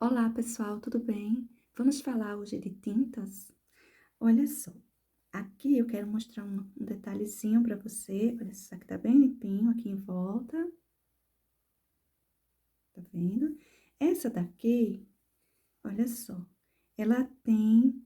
Olá, pessoal, tudo bem? Vamos falar hoje de tintas? Olha só, aqui eu quero mostrar um detalhezinho para você. Olha só, que tá bem limpinho aqui em volta, tá vendo? Essa daqui, olha só, ela tem,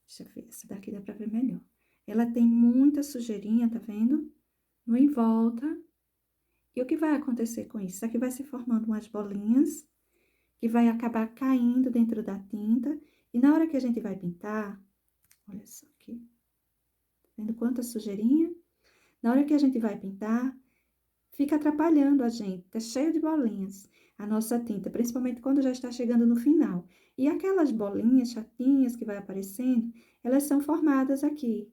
deixa eu ver, essa daqui dá pra ver melhor. Ela tem muita sujeirinha, tá vendo? No em volta. E o que vai acontecer com isso? Isso aqui vai se formando umas bolinhas que vai acabar caindo dentro da tinta. E na hora que a gente vai pintar, olha só aqui, tá vendo quanta sujeirinha? Na hora que a gente vai pintar, fica atrapalhando a gente, tá cheio de bolinhas a nossa tinta, principalmente quando já está chegando no final. E aquelas bolinhas chatinhas que vai aparecendo, elas são formadas aqui.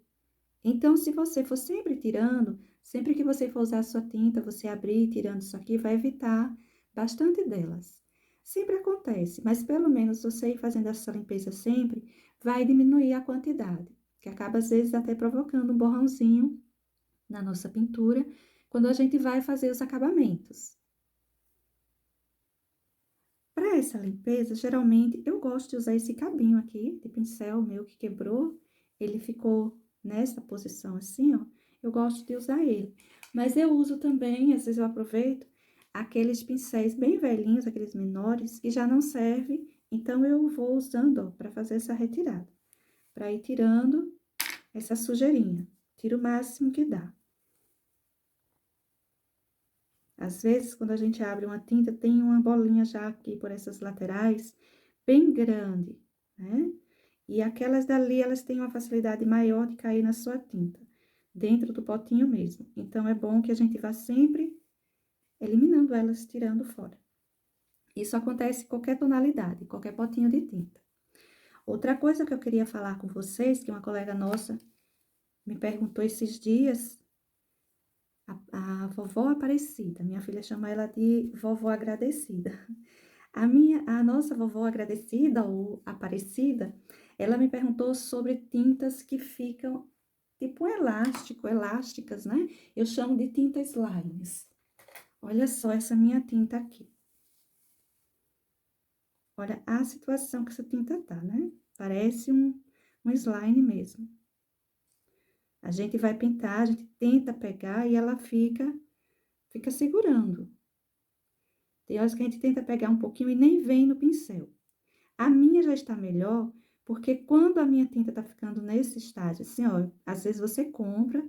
Então, se você for sempre tirando, sempre que você for usar a sua tinta, você abrir e tirando isso aqui, vai evitar bastante delas. Sempre acontece, mas pelo menos você ir fazendo essa limpeza sempre, vai diminuir a quantidade, que acaba às vezes até provocando um borrãozinho na nossa pintura, quando a gente vai fazer os acabamentos. Para essa limpeza, geralmente eu gosto de usar esse cabinho aqui, de pincel meu que quebrou, ele ficou nessa posição assim, ó. Eu gosto de usar ele. Mas eu uso também, às vezes eu aproveito, aqueles pincéis bem velhinhos, aqueles menores, que já não servem, então eu vou usando, ó, para fazer essa retirada. Para ir tirando essa sujeirinha. Tiro o máximo que dá. Às vezes, quando a gente abre uma tinta, tem uma bolinha já aqui por essas laterais, bem grande, né? E aquelas dali, elas têm uma facilidade maior de cair na sua tinta, dentro do potinho mesmo. Então, é bom que a gente vá sempre eliminando elas, tirando fora. Isso acontece em qualquer tonalidade, qualquer potinho de tinta. Outra coisa que eu queria falar com vocês, que uma colega nossa me perguntou esses dias, a vovó Aparecida, minha filha chama ela de vovó agradecida. A nossa vovó agradecida ou Aparecida, ela me perguntou sobre tintas que ficam tipo um elástico, elásticas, né? Eu chamo de tinta slimes. Olha só essa minha tinta aqui. Olha a situação que essa tinta tá, né? Parece um slime mesmo. A gente vai pintar, a gente tenta pegar e ela fica segurando. Tem horas que a gente tenta pegar um pouquinho e nem vem no pincel. A minha já está melhor, porque quando a minha tinta tá ficando nesse estágio, assim, ó, às vezes você compra,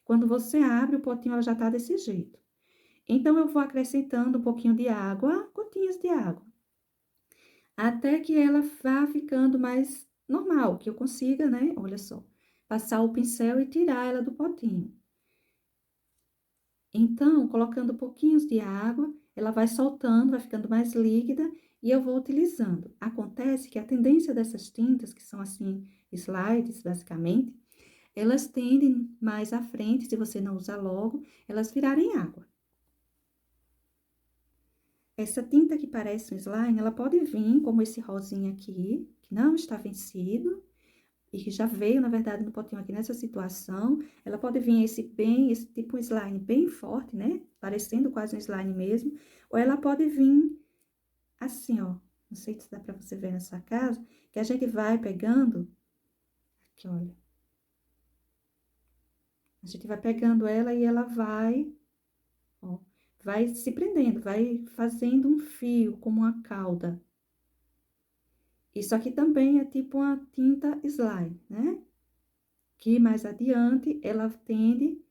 quando você abre o potinho, ela já tá desse jeito. Então, eu vou acrescentando um pouquinho de água, gotinhas de água, até que ela vá ficando mais normal, que eu consiga, né, olha só, passar o pincel e tirar ela do potinho. Então, colocando pouquinhos de água, ela vai soltando, vai ficando mais líquida e eu vou utilizando. Acontece que a tendência dessas tintas, que são assim, slides, basicamente, elas tendem mais à frente, se você não usar logo, elas virarem água. Essa tinta que parece um slime, ela pode vir como esse rosinha aqui, que não está vencido, e que já veio, na verdade, no potinho aqui nessa situação. Ela pode vir esse tipo um slime bem forte, né? Parecendo quase um slime mesmo. Ou ela pode vir assim, ó. Não sei se dá pra você ver na sua casa, que a gente vai pegando. Aqui, olha. A gente vai pegando ela e ela vai, ó, vai se prendendo, vai fazendo um fio, como uma cauda. Isso aqui também é tipo uma tinta slime, né? Que mais adiante ela tende.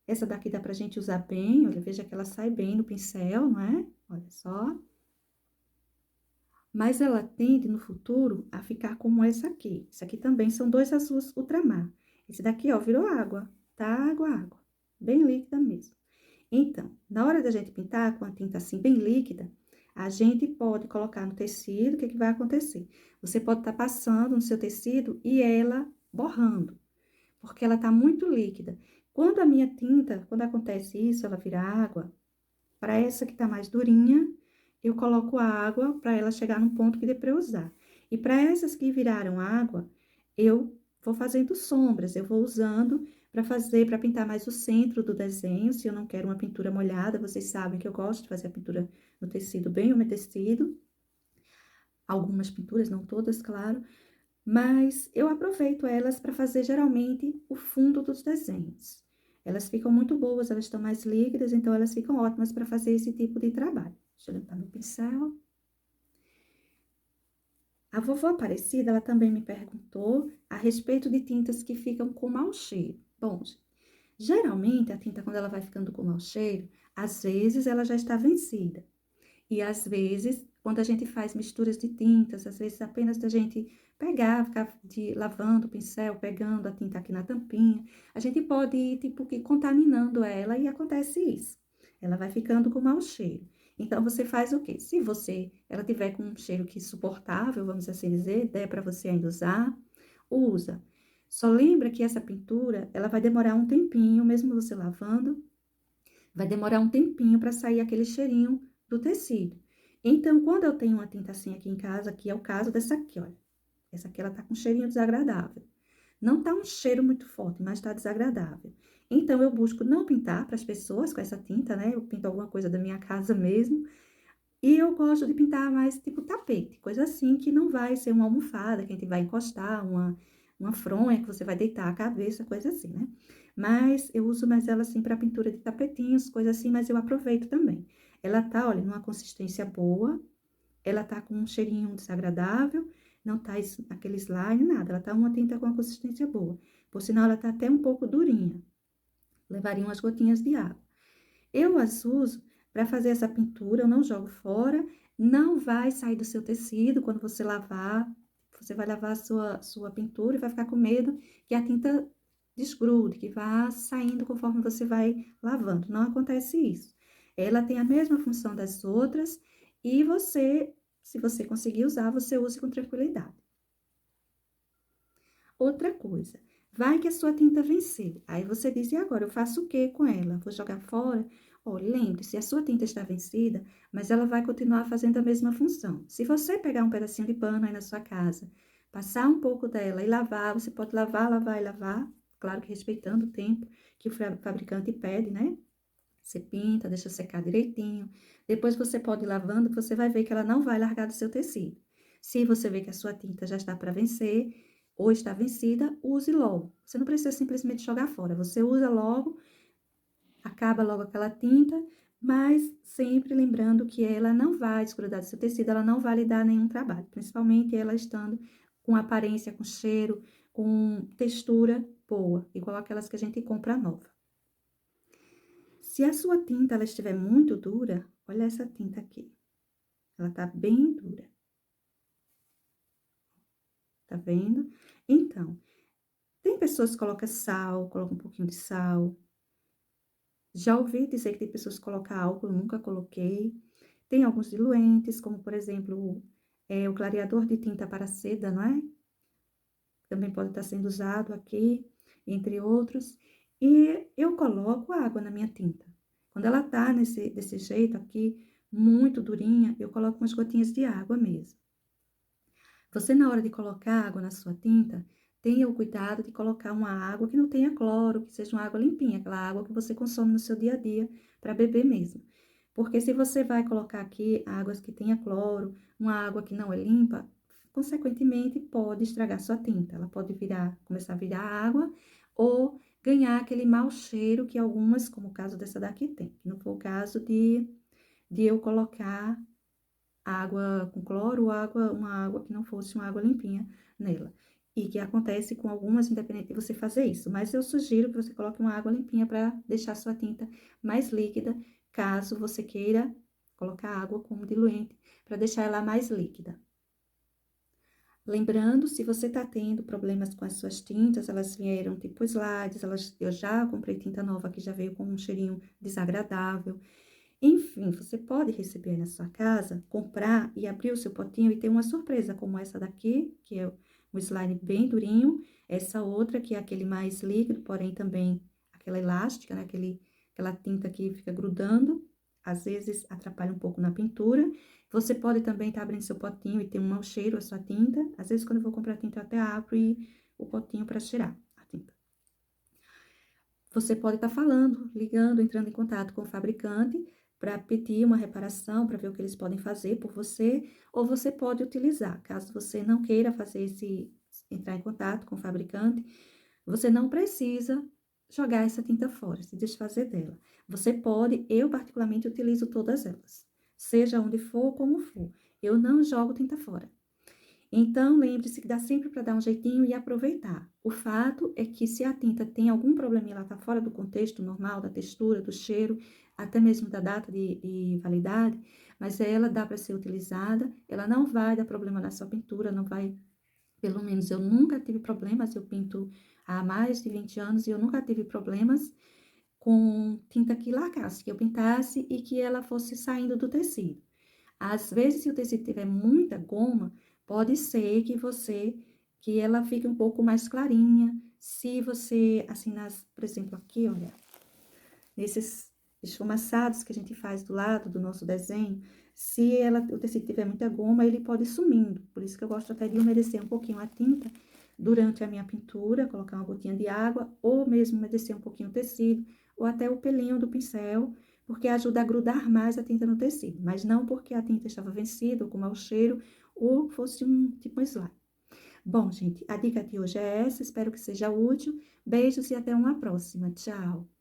Essa daqui dá pra gente usar bem, olha, veja que ela sai bem no pincel, não é? Olha só. Mas ela tende, no futuro, a ficar como essa aqui. Isso aqui também são dois azuis ultramar. Esse daqui, ó, virou água, tá? Água, água. Bem líquida mesmo. Então, na hora da gente pintar com a tinta assim, bem líquida, a gente pode colocar no tecido, o que que vai acontecer? Você pode estar passando no seu tecido e ela borrando, porque ela tá muito líquida. Quando a minha tinta, quando acontece isso, ela vira água, para essa que tá mais durinha, eu coloco a água para ela chegar num ponto que dê para eu usar. E para essas que viraram água, eu vou fazendo sombras, eu vou usando para pintar mais o centro do desenho, se eu não quero uma pintura molhada, vocês sabem que eu gosto de fazer a pintura no tecido bem umedecido. Algumas pinturas, não todas, claro, mas eu aproveito elas para fazer geralmente o fundo dos desenhos. Elas ficam muito boas, elas estão mais líquidas, então elas ficam ótimas para fazer esse tipo de trabalho. Deixa eu limpar meu pincel. A vovó Aparecida, ela também me perguntou a respeito de tintas que ficam com mau cheiro. Bom, geralmente a tinta, quando ela vai ficando com mau cheiro, às vezes ela já está vencida. E às vezes, quando a gente faz misturas de tintas, às vezes apenas da gente pegar, ficar lavando o pincel, pegando a tinta aqui na tampinha, a gente pode ir, tipo, que contaminando ela e acontece isso. Ela vai ficando com mau cheiro. Então, você faz o quê? Se ela tiver com um cheiro que suportável, vamos assim dizer, der para você ainda usar, usa. Só lembra que essa pintura, ela vai demorar um tempinho, mesmo você lavando, vai demorar um tempinho para sair aquele cheirinho do tecido. Então, quando eu tenho uma tinta assim aqui em casa, que é o caso dessa aqui, olha. Essa aqui, ela tá com um cheirinho desagradável. Não tá um cheiro muito forte, mas tá desagradável. Então, eu busco não pintar para as pessoas com essa tinta, né? Eu pinto alguma coisa da minha casa mesmo. E eu gosto de pintar mais tipo tapete, coisa assim que não vai ser uma almofada que a gente vai encostar, uma fronha que você vai deitar a cabeça, coisa assim, né? Mas eu uso mais ela assim para pintura de tapetinhos, coisa assim, mas eu aproveito também. Ela tá, olha, numa consistência boa, ela tá com um cheirinho desagradável, não tá aquele slime, nada, ela tá uma tinta com uma consistência boa. Por sinal, ela tá até um pouco durinha. Levaria umas gotinhas de água. Eu as uso para fazer essa pintura, eu não jogo fora, não vai sair do seu tecido quando você lavar. Você vai lavar a sua pintura e vai ficar com medo que a tinta desgrude, que vá saindo conforme você vai lavando. Não acontece isso. Ela tem a mesma função das outras e você, se você conseguir usar, você use com tranquilidade. Outra coisa, vai que a sua tinta venceu. Aí você diz, e agora, eu faço o que com ela? Vou jogar fora? Olha, lembre-se, a sua tinta está vencida, mas ela vai continuar fazendo a mesma função. Se você pegar um pedacinho de pano aí na sua casa, passar um pouco dela e lavar, você pode lavar, lavar e lavar, claro que respeitando o tempo que o fabricante pede, né? Você pinta, deixa secar direitinho. Depois você pode ir lavando, você vai ver que ela não vai largar do seu tecido. Se você vê que a sua tinta já está para vencer ou está vencida, use logo. Você não precisa simplesmente jogar fora. Você usa logo, acaba logo aquela tinta, mas sempre lembrando que ela não vai desgrudar do seu tecido, ela não vai lhe dar nenhum trabalho. Principalmente ela estando com aparência, com cheiro, com textura boa, igual aquelas que a gente compra nova. Se a sua tinta ela estiver muito dura, olha essa tinta aqui. Ela tá bem dura. Tá vendo? Então, tem pessoas que colocam sal, colocam um pouquinho de sal. Já ouvi dizer que tem pessoas que colocam álcool, eu nunca coloquei. Tem alguns diluentes, como por exemplo, o clareador de tinta para seda, não é? Também pode estar sendo usado aqui, entre outros. E eu coloco água na minha tinta. Quando ela tá desse jeito aqui, muito durinha, eu coloco umas gotinhas de água mesmo. Você, na hora de colocar água na sua tinta, tenha o cuidado de colocar uma água que não tenha cloro, que seja uma água limpinha, aquela água que você consome no seu dia a dia para beber mesmo. Porque se você vai colocar aqui águas que tenha cloro, uma água que não é limpa, consequentemente pode estragar sua tinta. Ela pode começar a virar água ou ganhar aquele mau cheiro que algumas, como o caso dessa daqui, tem. Que não foi o caso de eu colocar água com cloro ou uma água que não fosse uma água limpinha nela. E que acontece com algumas, independente de você fazer isso. Mas eu sugiro que você coloque uma água limpinha para deixar sua tinta mais líquida, caso você queira colocar água como diluente, para deixar ela mais líquida. Lembrando, se você está tendo problemas com as suas tintas, elas vieram tipo slides, eu já comprei tinta nova que já veio com um cheirinho desagradável. Enfim, você pode receber na sua casa, comprar e abrir o seu potinho e ter uma surpresa como essa daqui, que é um slime bem durinho, essa outra que é aquele mais líquido, porém também aquela elástica, né? Aquela tinta que fica grudando, às vezes atrapalha um pouco na pintura. Você pode também estar abrindo seu potinho e ter um mau cheiro a sua tinta. Às vezes, quando eu vou comprar tinta, eu até abro o potinho para cheirar a tinta. você pode estar falando, ligando, entrando em contato com o fabricante para pedir uma reparação, para ver o que eles podem fazer por você, ou você pode utilizar, caso você não queira fazer entrar em contato com o fabricante, você não precisa jogar essa tinta fora, se desfazer dela. Você pode, eu particularmente utilizo todas elas, seja onde for, como for. Eu não jogo tinta fora. Então, lembre-se que dá sempre para dar um jeitinho e aproveitar. O fato é que se a tinta tem algum probleminha, ela tá fora do contexto normal, da textura, do cheiro, até mesmo da data de validade, mas ela dá para ser utilizada, ela não vai dar problema na sua pintura, não vai, pelo menos eu nunca tive problemas, eu pinto há mais de 20 anos e eu nunca tive problemas com tinta que lacrasse, que eu pintasse e que ela fosse saindo do tecido. Às vezes, se o tecido tiver muita goma, pode ser que ela fique um pouco mais clarinha. Se você, assim, por exemplo, aqui, olha, nesses esfumaçados que a gente faz do lado do nosso desenho, se o tecido tiver muita goma, ele pode ir sumindo. Por isso que eu gosto até de umedecer um pouquinho a tinta durante a minha pintura, colocar uma gotinha de água, ou mesmo umedecer um pouquinho o tecido, ou até o pelinho do pincel, porque ajuda a grudar mais a tinta no tecido, mas não porque a tinta estava vencida, ou com mau cheiro, ou fosse um tipo um slime. Bom, gente, a dica de hoje é essa, espero que seja útil. Beijos e até uma próxima. Tchau!